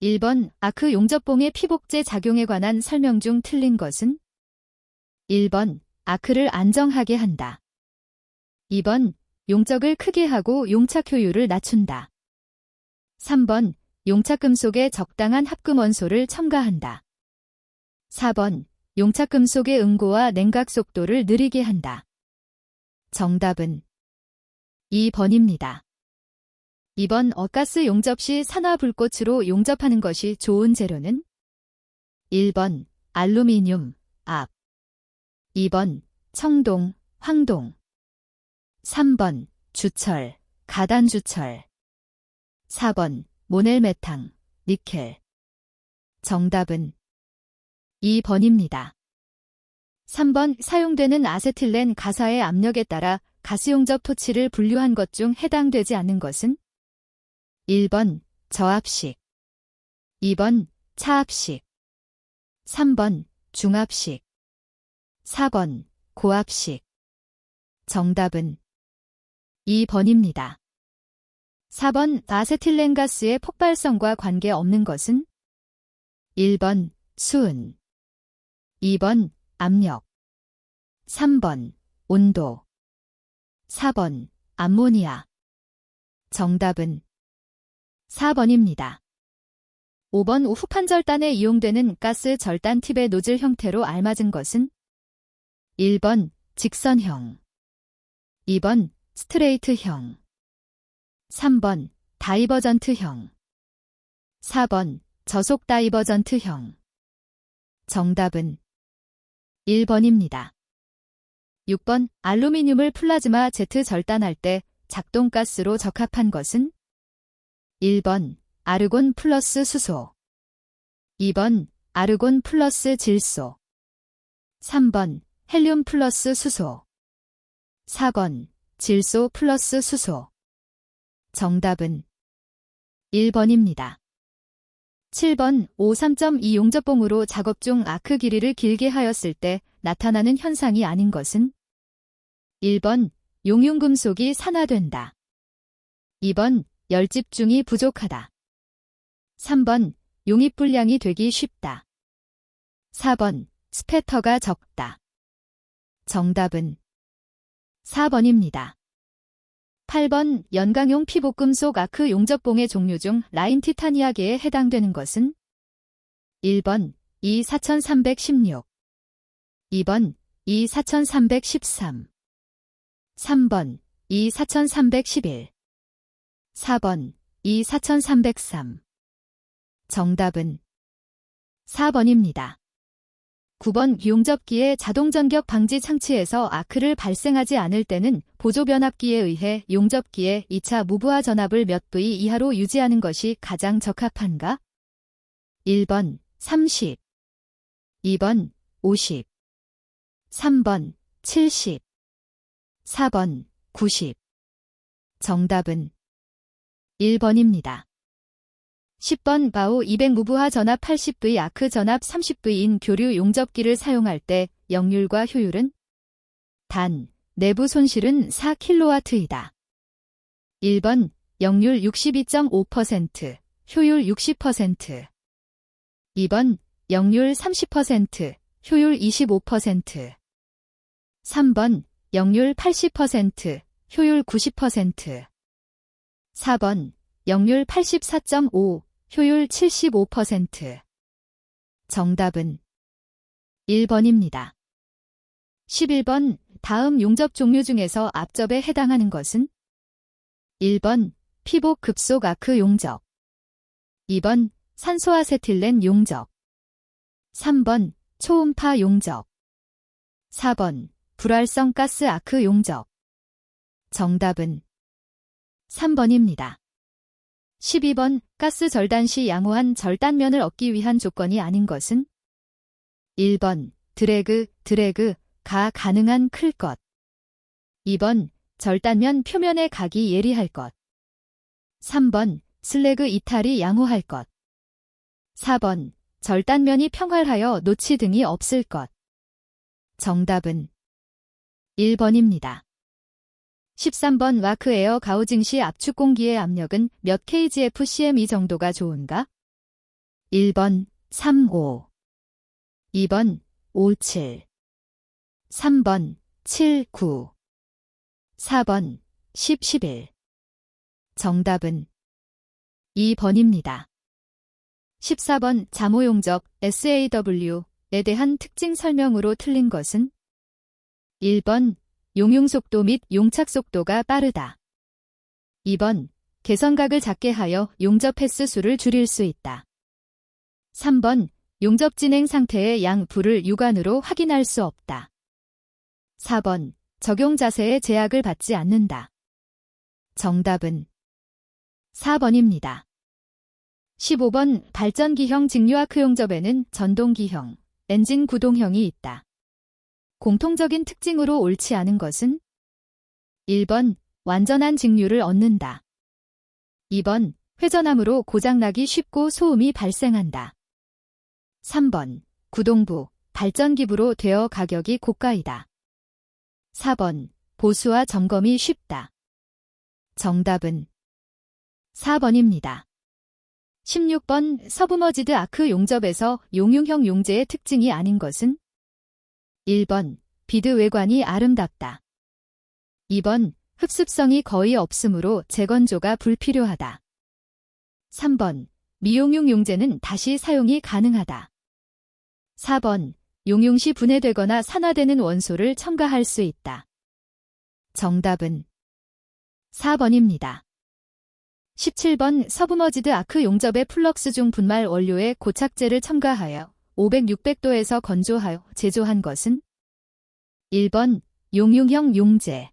1번 아크 용접봉의 피복제 작용에 관한 설명 중 틀린 것은? 1번 아크를 안정하게 한다. 2번 용적을 크게 하고 용착 효율을 낮춘다. 3번 용착금속에 적당한 합금원소를 첨가한다. 4번 용착금속의 응고와 냉각 속도를 느리게 한다. 정답은 2번입니다. 2번 가스 용접 시 산화불꽃으로 용접하는 것이 좋은 재료는? 1번 알루미늄, 압. 2번 청동, 황동. 3번 주철, 가단주철. 4번 모넬메탕, 니켈. 정답은 2번입니다. 3번 사용되는 아세틸렌 가사의 압력에 따라 가스용접 토치를 분류한 것 중 해당되지 않는 것은? 1번 저압식, 2번 차압식, 3번 중압식, 4번 고압식. 정답은 2번입니다. 4번 아세틸렌 가스의 폭발성과 관계없는 것은? 1번 수은, 2번 압력, 3번 온도, 4번 암모니아. 정답은 4번입니다. 5번 후판절단에 이용되는 가스 절단 팁의 노즐 형태로 알맞은 것은? 1번 직선형, 2번 스트레이트형, 3번 다이버전트형, 4번 저속 다이버전트형. 정답은 1번입니다. 6번 알루미늄을 플라즈마 제트 절단할 때 작동가스로 적합한 것은? 1번 아르곤 플러스 수소, 2번 아르곤 플러스 질소, 3번 헬륨 플러스 수소, 4번 질소 플러스 수소. 정답은 1번입니다. 7번 53.2 용접봉으로 작업 중 아크 길이를 길게 하였을 때 나타나는 현상이 아닌 것은? 1번 용융금속이 산화된다. 2번 열집중이 부족하다. 3번 용입 불량이 되기 쉽다. 4번 스패터가 적다. 정답은 4번입니다. 8번 연강용 피복금속 아크 용접봉의 종류 중 라인 티타니아계에 해당되는 것은? 1번 E4316, 2번 E4313, 3번 E4311, 4번 E4303. 정답은 4번입니다. 9번 용접기의 자동전격 방지 장치에서 아크를 발생하지 않을 때는 보조변압기에 의해 용접기의 2차 무부하 전압을 몇 V 이하로 유지하는 것이 가장 적합한가? 1번 30, 2번 50, 3번 70, 4번 90. 정답은 1번입니다. 10번 바우 200 무부하 전압 80V 아크 전압 30V인 교류 용접기를 사용할 때 역률과 효율은? 단, 내부 손실은 4kW이다. 1번 역률 62.5%, 효율 60%. 2번 역률 30%, 효율 25%. 3번 역률 80%, 효율 90%. 4번 역률 84.5, 효율 75%. 정답은 1번입니다. 11번 다음 용접 종류 중에서 앞접에 해당하는 것은? 1번 피복 급속 아크 용접, 2번 산소아세틸렌 용접, 3번 초음파 용접, 4번 불활성 가스 아크 용접. 정답은 3번입니다. 12번 가스 절단 시 양호한 절단면을 얻기 위한 조건이 아닌 것은? 1번 드래그가 가능한 클 것, 2번 절단면 표면의 각이 예리할 것, 3번 슬래그 이탈이 양호할 것, 4번 절단면이 평활하여 노치 등이 없을 것. 정답은 1번입니다. 13번 와크 에어 가우징 시 압축 공기의 압력은 몇 kgf/cm 이 정도가 좋은가? 1번 35, 2번 57, 3번 79, 4번 10, 11. 정답은 2번입니다. 14번 잠오용접 SAW에 대한 특징 설명으로 틀린 것은 1번 용융속도 및 용착속도가 빠르다. 2번 개선각을 작게 하여 용접 횟수 수를 줄일 수 있다. 3번 용접 진행 상태의 양 부를 육안으로 확인할 수 없다. 4번 적용 자세에 제약을 받지 않는다. 정답은 4번입니다. 15번 발전기형 직류아크 용접에는 전동기형, 엔진 구동형이 있다. 공통적인 특징으로 옳지 않은 것은 1번 완전한 직류를 얻는다. 2번 회전함으로 고장나기 쉽고 소음이 발생한다. 3번 구동부, 발전기부로 되어 가격이 고가이다. 4번 보수와 점검이 쉽다. 정답은 4번입니다. 16번 서브머지드 아크 용접에서 용융형 용재의 특징이 아닌 것은 1번 비드 외관이 아름답다. 2번 흡습성이 거의 없으므로 재건조가 불필요하다. 3번 미용융 용재는 다시 사용이 가능하다. 4번 용융 시 분해되거나 산화되는 원소를 첨가할 수 있다. 정답은 4번입니다. 17번 서브머지드 아크 용접의 플럭스 중 분말 원료에 고착제를 첨가하여 500, 600도에서 건조하여 제조한 것은 1번 용융형 용재,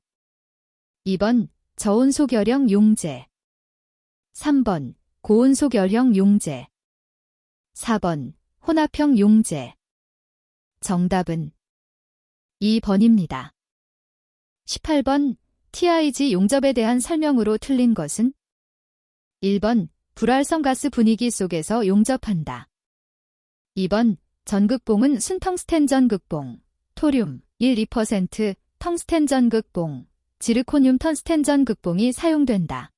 2번 저온소결형 용재, 3번 고온소결형 용재, 4번 혼합형 용재. 정답은 2번입니다. 18번 TIG 용접에 대한 설명으로 틀린 것은 1번 불활성 가스 분위기 속에서 용접한다. 2번 전극봉은 순텅스텐 전극봉, 토륨 1, 2%, 텅스텐 전극봉, 지르코늄 턴스텐 전극봉이 사용된다.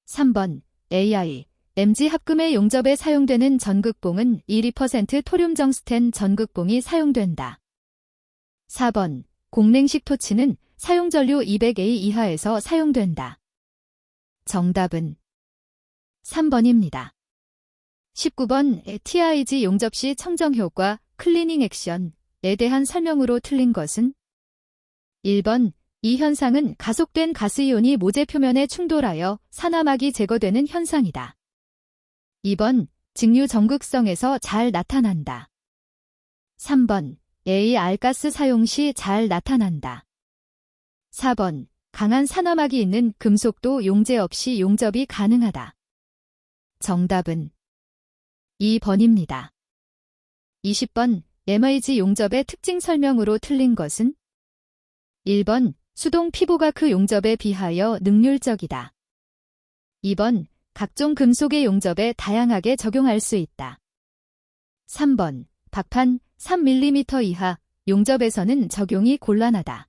3번 AI, MG 합금의 용접에 사용되는 전극봉은 1, 2% 토륨 정스텐 전극봉이 사용된다. 4번 공랭식 토치는 사용전류 200A 이하에서 사용된다. 정답은 3번입니다. 19번 TIG 용접 시 청정효과, 클리닝 액션에 대한 설명으로 틀린 것은 1번 이 현상은 가속된 가스이온이 모재 표면에 충돌하여 산화막이 제거되는 현상이다. 2번 직류 전극성에서 잘 나타난다. 3번 AR 가스 사용 시 잘 나타난다. 4번 강한 산화막이 있는 금속도 용재 없이 용접이 가능하다. 정답은 2번입니다. 20번 MIG 용접의 특징 설명으로 틀린 것은 1번 수동 피보가크 용접에 비하여 능률적이다. 2번 각종 금속의 용접에 다양하게 적용할 수 있다. 3번 박판 3mm 이하 용접에서는 적용이 곤란하다.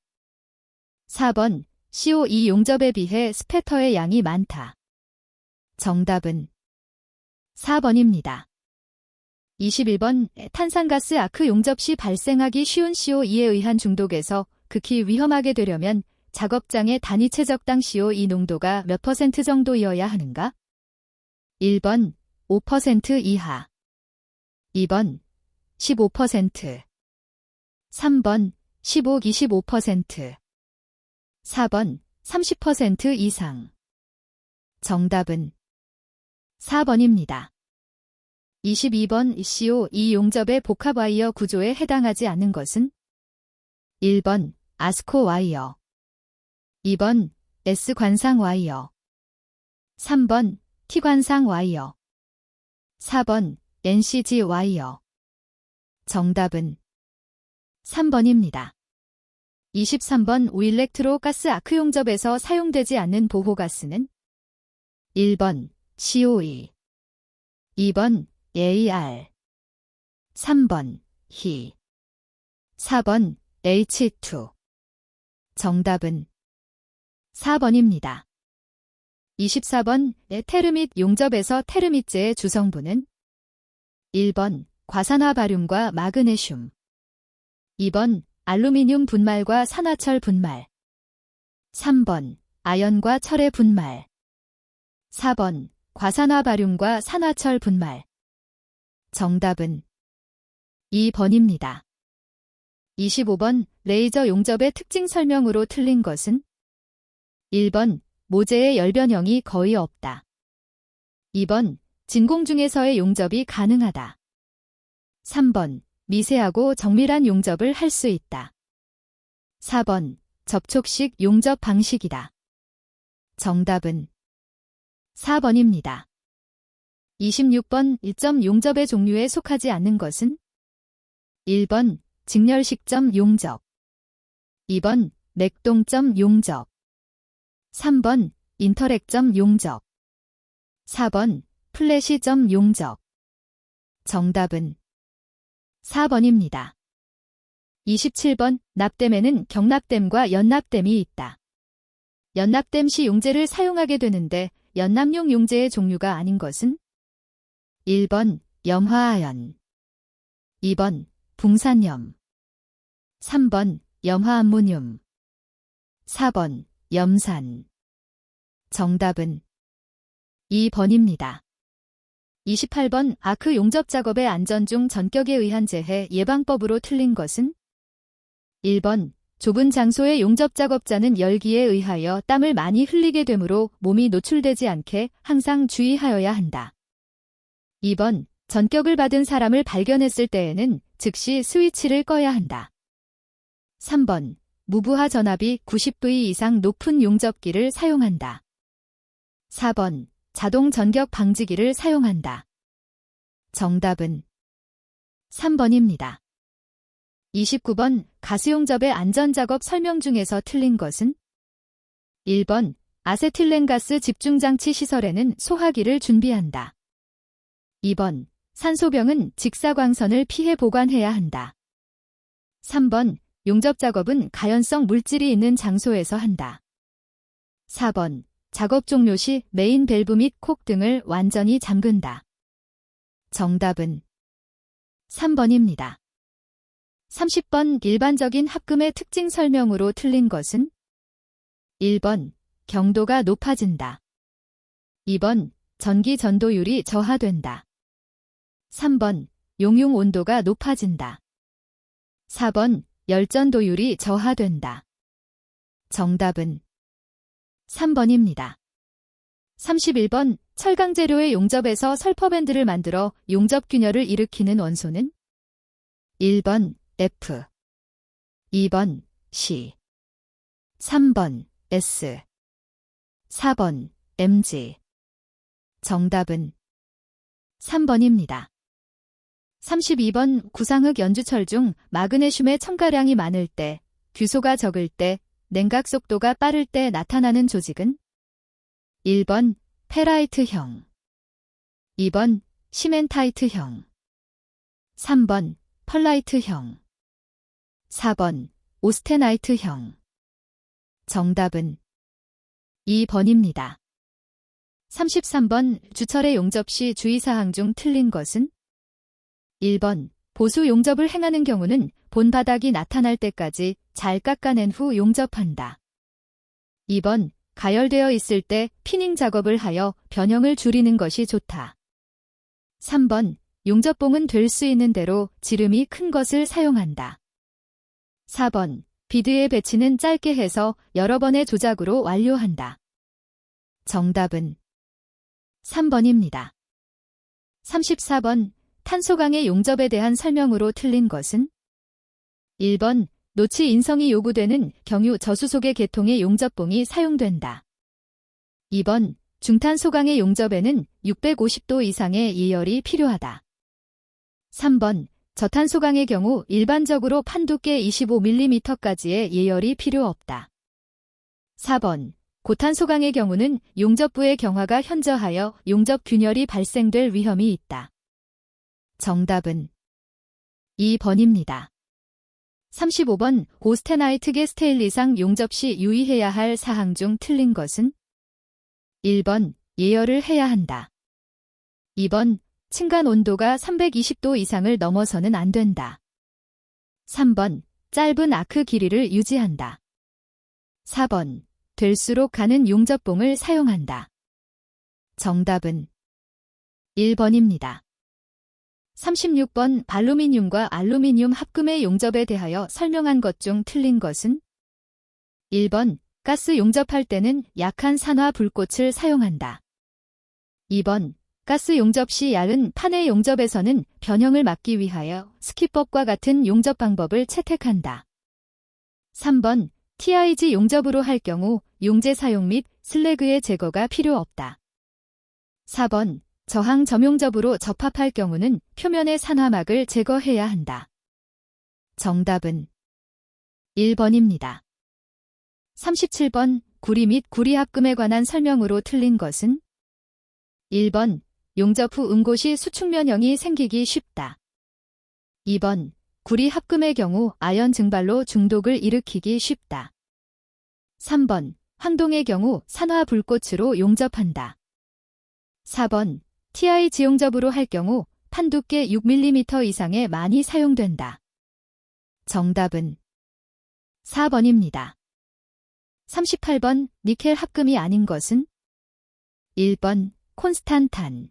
4번 CO2 용접에 비해 스패터의 양이 많다. 정답은 4번입니다. 21번 탄산가스 아크 용접 시 발생하기 쉬운 CO2에 의한 중독에서 극히 위험하게 되려면 작업장의 단위 최적당 CO2 농도가 몇 % 정도이어야 하는가? 1번 5% 이하, 2번 15%, 3번 15, 25%, 4번 30% 이상. 정답은 4번입니다. 22번 CO2 용접의 복합 와이어 구조에 해당하지 않는 것은 1번 아스코 와이어, 2번 S관상 와이어, 3번 T관상 와이어, 4번 NCG 와이어. 정답은 3번입니다. 23번 우일렉트로 가스 아크 용접에서 사용되지 않는 보호가스는 1번 CO2, 2번 AR, 3번 히, 4번 H2. 정답은 4번입니다. 24번 테르밋 용접에서 테르밋재의 주성분은 1번 과산화 바륨과 마그네슘. 2번 알루미늄 분말과 산화철 분말. 3번 아연과 철의 분말. 4번 과산화 바륨과 산화철 분말. 정답은 2번입니다. 25번 레이저 용접의 특징 설명으로 틀린 것은 1번 모재의 열변형이 거의 없다. 2번 진공 중에서의 용접이 가능하다. 3번 미세하고 정밀한 용접을 할 수 있다. 4번 접촉식 용접 방식이다. 정답은 4번입니다. 26번 1점 용접의 종류에 속하지 않는 것은 1번 직렬식점 용접. 2번 맥동점 용접. 3번 인터랙점 용접. 4번 플래시점 용접. 정답은 4번입니다. 27번 납땜에는 경납땜과 연납땜이 있다. 연납땜 시 용제를 사용하게 되는데 연납용 용제의 종류가 아닌 것은 1번 염화아연. 2번 붕산염. 3번 염화암모늄. 4번 염산. 정답은 2번입니다. 28번 아크 용접 작업의 안전 중 전격에 의한 재해 예방법으로 틀린 것은 1번 좁은 장소의 용접 작업자는 열기에 의하여 땀을 많이 흘리게 되므로 몸이 노출되지 않게 항상 주의하여야 한다. 2번 전격을 받은 사람을 발견했을 때에는 즉시 스위치를 꺼야 한다. 3번 무부하 전압이 90V 이상 높은 용접기를 사용한다. 4번 자동 전격 방지기를 사용한다. 정답은 3번입니다. 29번 가스용접의 안전작업 설명 중에서 틀린 것은 1번 아세틸렌가스 집중장치 시설에는 소화기를 준비한다. 2번 산소병은 직사광선을 피해 보관해야 한다. 3번 용접작업은 가연성 물질이 있는 장소에서 한다. 4번 작업 종료 시 메인 밸브 및 콕 등을 완전히 잠근다. 정답은 3번입니다. 30번 일반적인 합금의 특징 설명으로 틀린 것은 1번 경도가 높아진다. 2번 전기 전도율이 저하된다. 3번 용융 온도가 높아진다. 4번 열전도율이 저하된다. 정답은 3번입니다. 31번 철강재료의 용접에서 설퍼밴드를 만들어 용접균열을 일으키는 원소는 1번 F, 2번 C, 3번 S, 4번 Mg. 정답은 3번입니다. 32번 구상흑 연주철 중 마그네슘의 첨가량이 많을 때, 규소가 적을 때, 냉각 속도가 빠를 때 나타나는 조직은 1번 페라이트형, 2번 시멘타이트형, 3번 펄라이트형, 4번 오스테나이트형. 정답은 2번입니다. 33번 주철의 용접 시 주의사항 중 틀린 것은 1번 보수 용접을 행하는 경우는 본 바닥이 나타날 때까지 잘 깎아낸 후 용접한다. 2번 가열되어 있을 때 피닝 작업을 하여 변형을 줄이는 것이 좋다. 3번 용접봉은 될 수 있는 대로 지름이 큰 것을 사용한다. 4번 비드의 배치는 짧게 해서 여러 번의 조작으로 완료한다. 정답은 3번입니다. 34번 탄소강의 용접에 대한 설명으로 틀린 것은 1번 노치 인성이 요구되는 경유 저수속의 계통의 용접봉이 사용된다. 2번 중탄소강의 용접에는 650도 이상의 예열이 필요하다. 3번 저탄소강의 경우 일반적으로 판두께 25mm까지의 예열이 필요 없다. 4번 고탄소강의 경우는 용접부의 경화가 현저하여 용접 균열이 발생될 위험이 있다. 정답은 2번입니다. 35번 오스테나이트계 스테인리상 용접 시 유의해야 할 사항 중 틀린 것은 1번 예열을 해야 한다. 2번 층간 온도가 320도 이상을 넘어서는 안 된다. 3번, 짧은 아크 길이를 유지한다. 4번, 될수록 가는 용접봉을 사용한다. 정답은 1번입니다. 36번, 알루미늄과 알루미늄 합금의 용접에 대하여 설명한 것 중 틀린 것은? 1번, 가스 용접할 때는 약한 산화 불꽃을 사용한다. 2번, 가스 용접 시 얇은 판의 용접에서는 변형을 막기 위하여 스키법과 같은 용접 방법을 채택한다. 3번, TIG 용접으로 할 경우 용재 사용 및 슬래그의 제거가 필요 없다. 4번, 저항 점용접으로 접합할 경우는 표면의 산화막을 제거해야 한다. 정답은 1번입니다. 37번, 구리 및 구리 합금에 관한 설명으로 틀린 것은? 1번, 용접 후 음곳이 수축면형이 생기기 쉽다. 2번, 구리 합금의 경우 아연 증발로 중독을 일으키기 쉽다. 3번, 황동의 경우 산화 불꽃으로 용접한다. 4번, TIG 용접으로 할 경우 판 두께 6mm 이상에 많이 사용된다. 정답은 4번입니다. 38번, 니켈 합금이 아닌 것은? 1번, 콘스탄탄.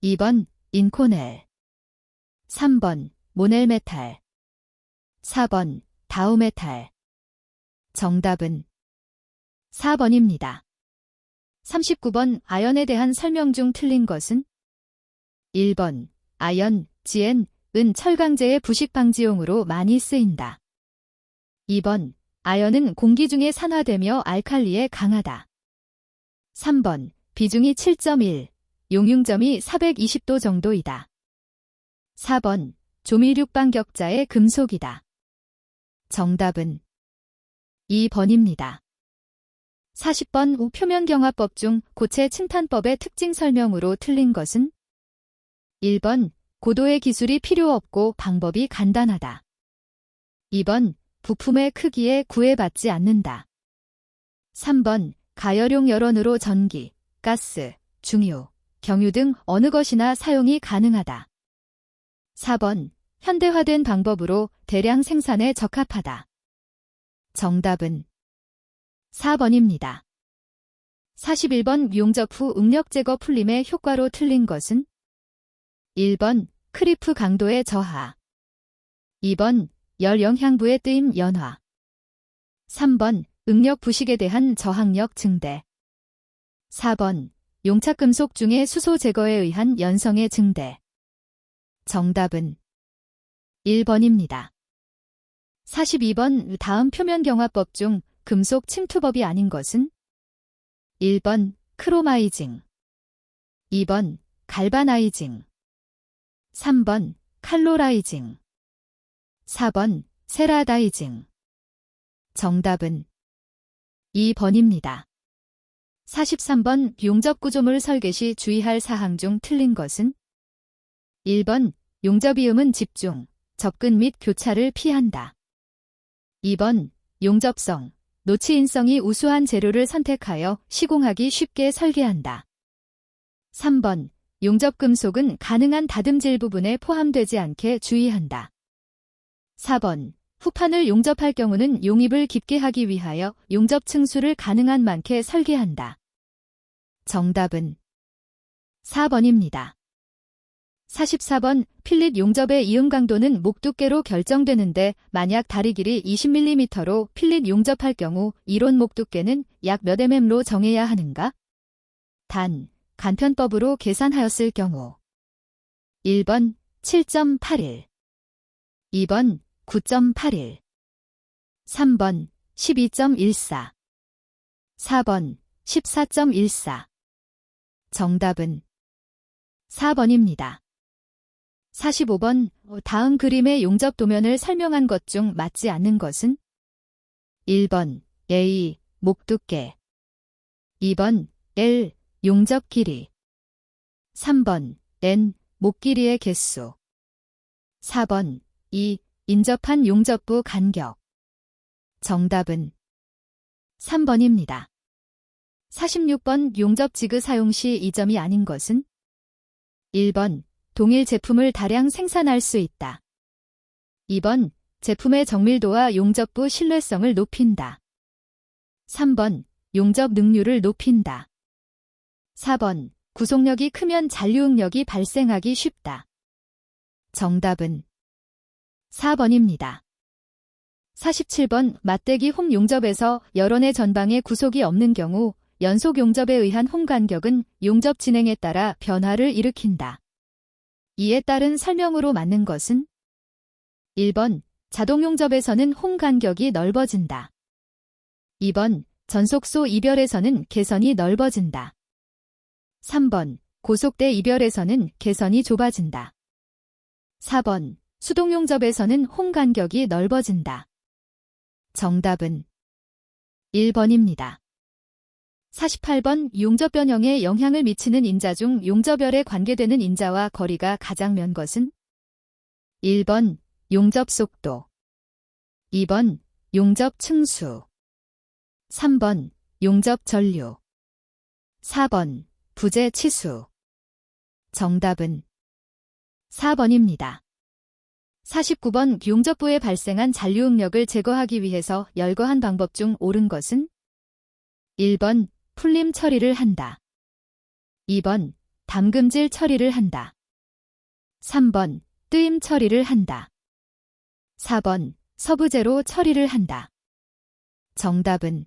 2번, 인코넬. 3번, 모넬메탈. 4번, 다우메탈. 정답은 4번입니다. 39번, 아연에 대한 설명 중 틀린 것은? 1번, 아연, 지엔, 은 철강제의 부식 방지용으로 많이 쓰인다. 2번, 아연은 공기 중에 산화되며 알칼리에 강하다. 3번, 비중이 7.1, 용융점이 420도 정도이다. 4번, 조밀육방격자의 금속이다. 정답은 2번입니다. 40번, 표면경화법 중 고체 침탄법의 특징 설명으로 틀린 것은? 1번, 고도의 기술이 필요 없고 방법이 간단하다. 2번, 부품의 크기에 구애받지 않는다. 3번, 가열용 열원으로 전기, 가스, 중유, 경유 등 어느 것이나 사용이 가능하다. 4번, 현대화된 방법으로 대량 생산에 적합하다. 정답은 4번입니다. 41번, 용접 후 응력 제거 풀림의 효과로 틀린 것은? 1번, 크리프 강도의 저하. 2번, 열 영향부의 뜨임 연화. 3번, 응력 부식에 대한 저항력 증대. 4번, 용착금속 중의 수소 제거에 의한 연성의 증대. 정답은 1번입니다. 42번, 다음 표면경화법 중 금속 침투법이 아닌 것은? 1번, 크로마이징. 2번, 갈바나이징. 3번, 칼로라이징. 4번, 세라다이징. 정답은 2번입니다. 43번, 용접 구조물 설계 시 주의할 사항 중 틀린 것은? 1번, 용접이음은 집중, 접근 및 교차를 피한다. 2번, 용접성, 노치인성이 우수한 재료를 선택하여 시공하기 쉽게 설계한다. 3번, 용접금속은 가능한 다듬질 부분에 포함되지 않게 주의한다. 4번, 후판을 용접할 경우는 용입을 깊게 하기 위하여 용접 층수를 가능한 많게 설계한다. 정답은 4번입니다. 44번, 필릿 용접의 이음 강도는 목 두께로 결정되는데 만약 다리 길이 20mm로 필릿 용접할 경우 이론 목 두께는 약 몇 mm로 정해야 하는가? 단, 간편법으로 계산하였을 경우 1번 7.81, 2번 9.81, 3번 12.14, 4번 14.14. 정답은 4번입니다. 45번, 다음 그림의 용접 도면을 설명한 것 중 맞지 않는 것은? 1번 A, 목 두께. 2번 L, 용접 길이. 3번 N, 목 길이의 개수. 4번 E, 인접한 용접부 간격. 정답은 3번입니다. 46번, 용접 지그 사용 시 이 점이 아닌 것은? 1번, 동일 제품을 다량 생산할 수 있다. 2번, 제품의 정밀도와 용접부 신뢰성을 높인다. 3번, 용접 능률을 높인다. 4번, 구속력이 크면 잔류응력이 발생하기 쉽다. 정답은 4번입니다. 47번, 맞대기 홈 용접에서 여론의 전방에 구속이 없는 경우 연속 용접에 의한 홈 간격은 용접 진행에 따라 변화를 일으킨다. 이에 따른 설명으로 맞는 것은 1번, 자동 용접에서는 홈 간격이 넓어진다. 2번, 전속소 이별에서는 개선이 넓어진다. 3번, 고속대 이별에서는 개선이 좁아진다. 4번, 수동 용접에서는 홈 간격이 넓어진다. 정답은 1번입니다. 48번, 용접 변형에 영향을 미치는 인자 중 용접열에 관계되는 인자와 거리가 가장 먼 것은 1번, 용접 속도. 2번, 용접 층수. 3번, 용접 전류. 4번, 부재 치수. 정답은 4번입니다. 49번, 용접부에 발생한 잔류응력을 제거하기 위해서 열거한 방법 중 옳은 것은 1번, 풀림 처리를 한다. 2번, 담금질 처리를 한다. 3번, 뜨임 처리를 한다. 4번, 서부제로 처리를 한다. 정답은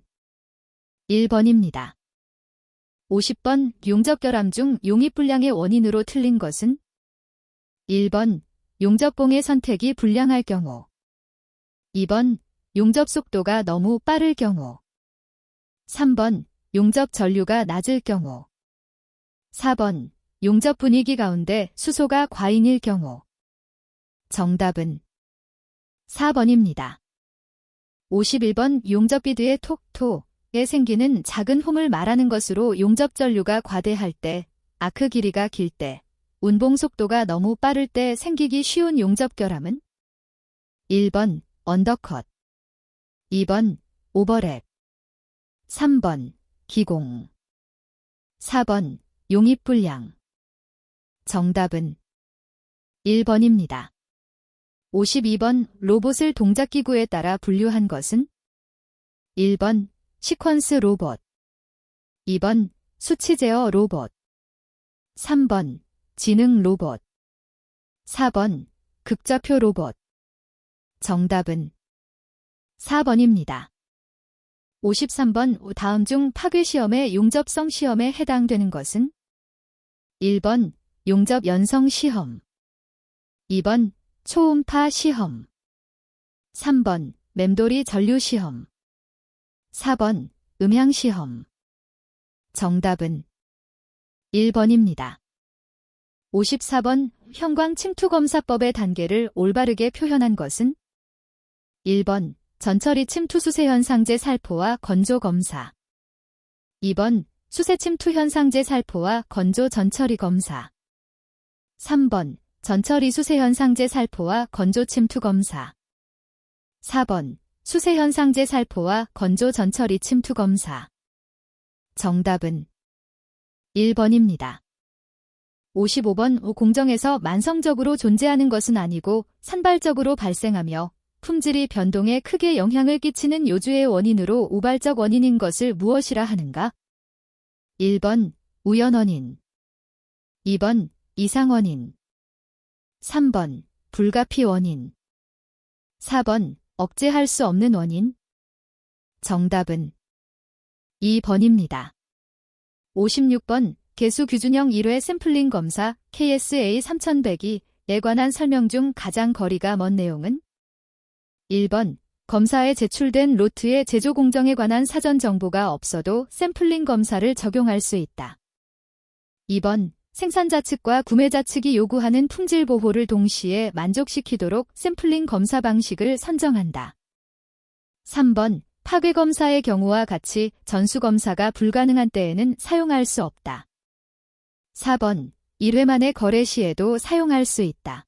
1번입니다. 50번, 용접결함 중 용입불량의 원인으로 틀린 것은 1번, 용접봉의 선택이 불량할 경우. 2번, 용접 속도가 너무 빠를 경우. 3번, 용접 전류가 낮을 경우. 4번, 용접 분위기 가운데 수소가 과잉일 경우. 정답은 4번입니다. 51번, 용접 비드의 톡톡에 생기는 작은 홈을 말하는 것으로 용접 전류가 과대할 때, 아크 길이가 길 때, 운봉 속도가 너무 빠를 때 생기기 쉬운 용접 결함은 1번, 언더컷. 2번, 오버랩. 3번, 기공. 4번, 용입불량. 정답은 1번입니다. 52번, 로봇을 동작기구에 따라 분류한 것은 1번, 시퀀스 로봇. 2번, 수치 제어 로봇. 3번, 지능 로봇. 4번, 극좌표 로봇. 정답은 4번입니다. 53번, 다음 중 파괴시험의 용접성 시험에 해당되는 것은 1번, 용접 연성 시험. 2번, 초음파 시험. 3번, 맴돌이 전류 시험. 4번, 음향 시험. 정답은 1번입니다. 54번, 형광 침투 검사법의 단계를 올바르게 표현한 것은 1번, 전처리 침투 수세 현상제 살포와 건조 검사. 2번, 수세 침투 현상제 살포와 건조 전처리 검사. 3번, 전처리 수세 현상제 살포와 건조 침투 검사. 4번, 수세 현상제 살포와 건조 전처리 침투 검사. 정답은 1번입니다. 55번, 공정에서 만성적으로 존재하는 것은 아니고 산발적으로 발생하며 품질이 변동에 크게 영향을 끼치는 요주의 원인으로 우발적 원인인 것을 무엇이라 하는가? 1번, 우연원인. 2번, 이상원인. 3번, 불가피 원인. 4번, 억제할 수 없는 원인. 정답은 2번입니다. 56번, 개수 규준형 1회 샘플링 검사 KSA 3100에 관한 설명 중 가장 거리가 먼 내용은 1번, 검사에 제출된 로트의 제조 공정에 관한 사전 정보가 없어도 샘플링 검사를 적용할 수 있다. 2번, 생산자 측과 구매자 측이 요구하는 품질 보호를 동시에 만족시키도록 샘플링 검사 방식을 선정한다. 3번, 파괴 검사의 경우와 같이 전수 검사가 불가능한 때에는 사용할 수 없다. 4번, 1회 만의 거래 시에도 사용할 수 있다.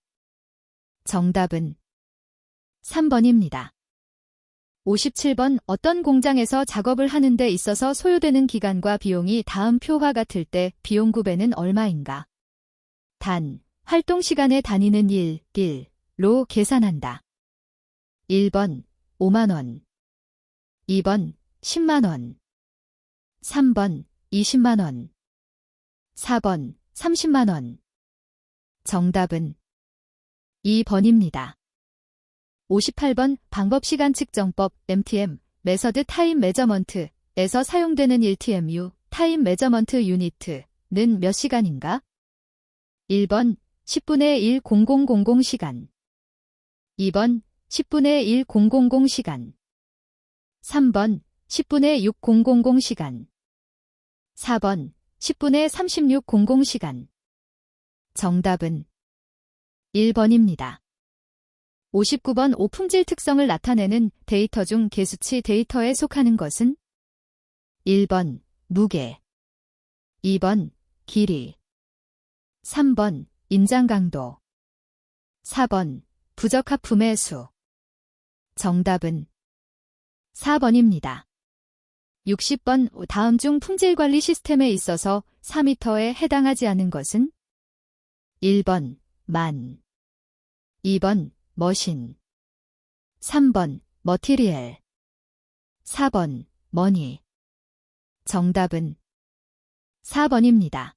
정답은 3번입니다. 57번, 어떤 공장에서 작업을 하는 데 있어서 소요되는 기간과 비용이 다음 표와 같을 때 비용 구배는 얼마인가? 단, 활동 시간의 단위는 1로 계산한다. 1번 5만 원, 2번 10만 원, 3번 20만 원, 4번 30만 원. 정답은 2번입니다. 58번 방법 시간 측정법 MTM 메서드 타임 메저먼트에서 사용되는 1TMU 타임 메저먼트 유니트는 몇 시간인가? 1번 10분의 1,0000 시간, 2번 10분의 1,000 시간, 3번 10분의 6000 시간, 4번 10분의 3600 시간. 정답은 1번입니다. 59번 오품질 특성을 나타내는 데이터 중 개수치 데이터에 속하는 것은? 1번 무게, 2번 길이, 3번 인장 강도, 4번 부적합품의 수. 정답은 4번입니다. 60번 다음 중 품질관리 시스템에 있어서 4m에 해당하지 않은 것은? 1번 만, 2번 머신, 3번 머티리얼, 4번 머니. 정답은 4번입니다.